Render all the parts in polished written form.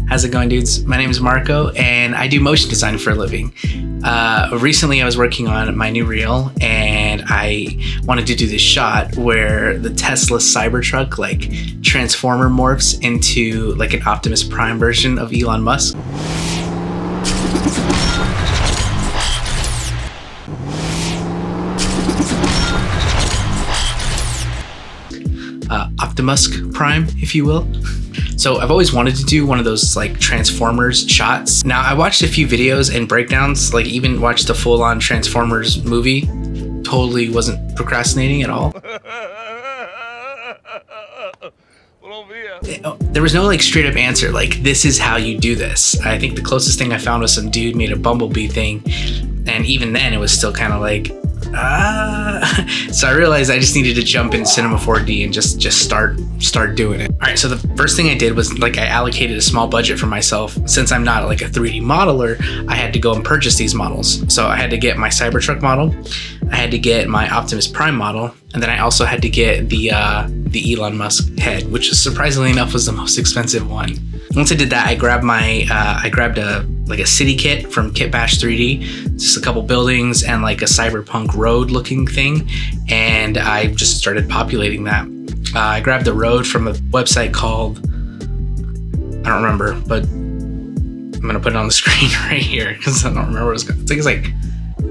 How's it going, dudes? My name is Marco, and I do motion design for a living. Recently, I was working on my new reel, and I wanted to do this shot where the Tesla Cybertruck like transformer morphs into like an Optimus Prime version of Elon Musk. OptiMusk Prime, if you will. So I've always wanted to do one of those like Transformers shots. Now I watched a few videos and breakdowns, like even watched the full-on Transformers movie. Totally wasn't procrastinating at all. There was no like straight up answer, like this is how you do this. I think the closest thing I found was some dude made a Bumblebee thing. And even then it was still kind of like, so I realized I just needed to jump in Cinema 4D and just start doing it. All right, so the first thing I did was like I allocated a small budget for myself. Since I'm not like a 3D modeler, I had to go and purchase these models. So I had to get my Cybertruck model, I had to get my Optimus Prime model, and then I also had to get the Elon Musk head, which surprisingly enough was the most expensive one. Once I did that, I grabbed a city kit from Kitbash 3D, just a couple buildings and like a cyberpunk road looking thing, and I just started populating that. I grabbed the road from a website called, I don't remember, but I'm gonna put it on the screen right here because I don't remember what it's called. I think it's like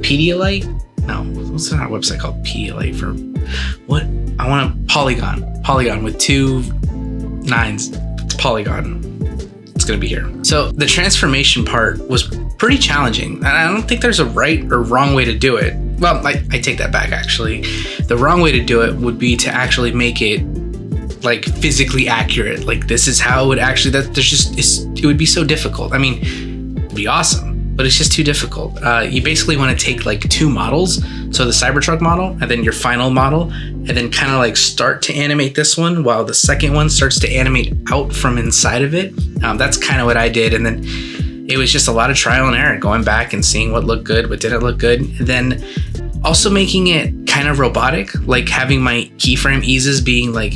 Pedialyte. No, what's that website called? Pedialyte for what? I want a Polygon with 2 9s. It's Polygon. It's gonna be here. So the transformation part was pretty challenging, and I don't think there's a right or wrong way to do it. Well, I take that back actually. The wrong way to do it would be to actually make it like physically accurate. Like this is how it would actually, it would be so difficult. I mean, it'd be awesome, but it's just too difficult. You basically want to take like 2 models, so the Cybertruck model and then your final model, and then kind of like start to animate this one while the second one starts to animate out from inside of it. That's kind of what I did, and then it was just a lot of trial and error, going back and seeing what looked good, what didn't look good, and then also making it kind of robotic, like having my keyframe eases being like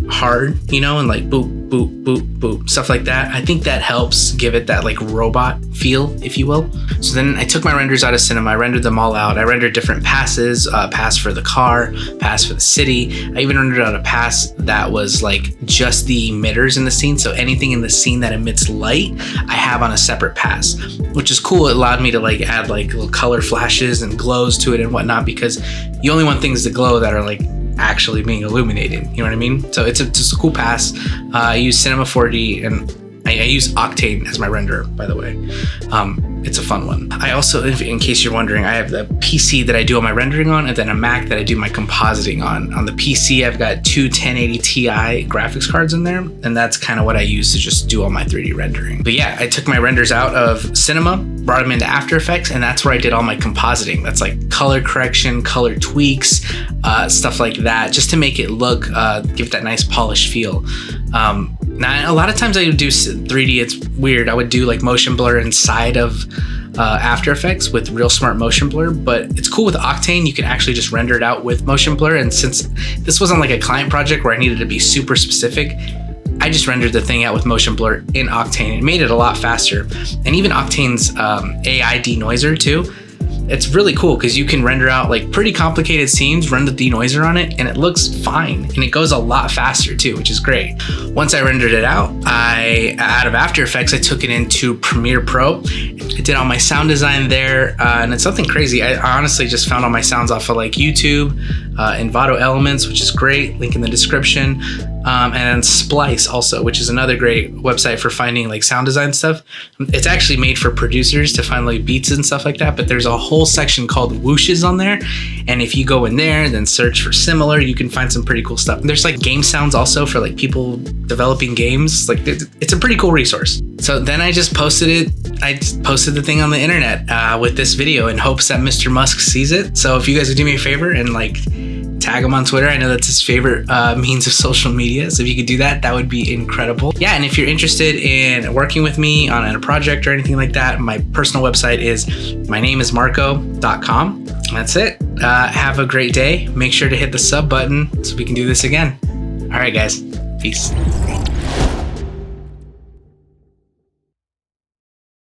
hard, you know, and like boop, boop, boop, boop, stuff like that. I think that helps give it that like robot feel, if you will. So then I took my renders out of Cinema, I rendered them all out. I rendered different passes, pass for the car, pass for the city. I even rendered out a pass that was like just the emitters in the scene. So anything in the scene that emits light, I have on a separate pass, which is cool. It allowed me to like add like little color flashes and glows to it and whatnot, because you only want things to glow that are like actually being illuminated, you know what I mean? So it's a cool pass. I use Cinema 4D, and I use Octane as my renderer, by the way. It's a fun one. I also, in case you're wondering, I have the PC that I do all my rendering on, and then a Mac that I do my compositing on. On the PC, I've got 2 1080 Ti graphics cards in there, and that's kind of what I use to just do all my 3D rendering. But yeah, I took my renders out of Cinema, brought them into After Effects, and that's where I did all my compositing. That's like color correction, color tweaks, stuff like that, just to make it look, give it that nice polished feel. Now, a lot of times I would do 3D, it's weird. I would do like motion blur inside of After Effects with real smart motion blur, but it's cool with Octane. You can actually just render it out with motion blur. And since this wasn't like a client project where I needed to be super specific, I just rendered the thing out with motion blur in Octane. It made it a lot faster. And even Octane's AI denoiser too. It's really cool because you can render out like pretty complicated scenes, run the denoiser on it, and it looks fine. And it goes a lot faster too, which is great. Once I rendered it out, out of After Effects, I took it into Premiere Pro. I did all my sound design there, and it's something crazy. I honestly just found all my sounds off of like YouTube, Envato Elements, which is great, link in the description. And Splice also, which is another great website for finding like sound design stuff. It's actually made for producers to find like beats and stuff like that, but there's a whole section called whooshes on there. And if you go in there and then search for similar, you can find some pretty cool stuff. And there's like game sounds also for like people developing games. Like it's a pretty cool resource. So then I just posted it. I just posted the thing on the internet with this video in hopes that Mr. Musk sees it. So if you guys would do me a favor and like tag him on Twitter. I know that's his favorite means of social media. So if you could do that, that would be incredible. Yeah, and if you're interested in working with me on a project or anything like that, my personal website is mynameismarco.com. That's it. Have a great day. Make sure to hit the sub button so we can do this again. All right, guys. Peace.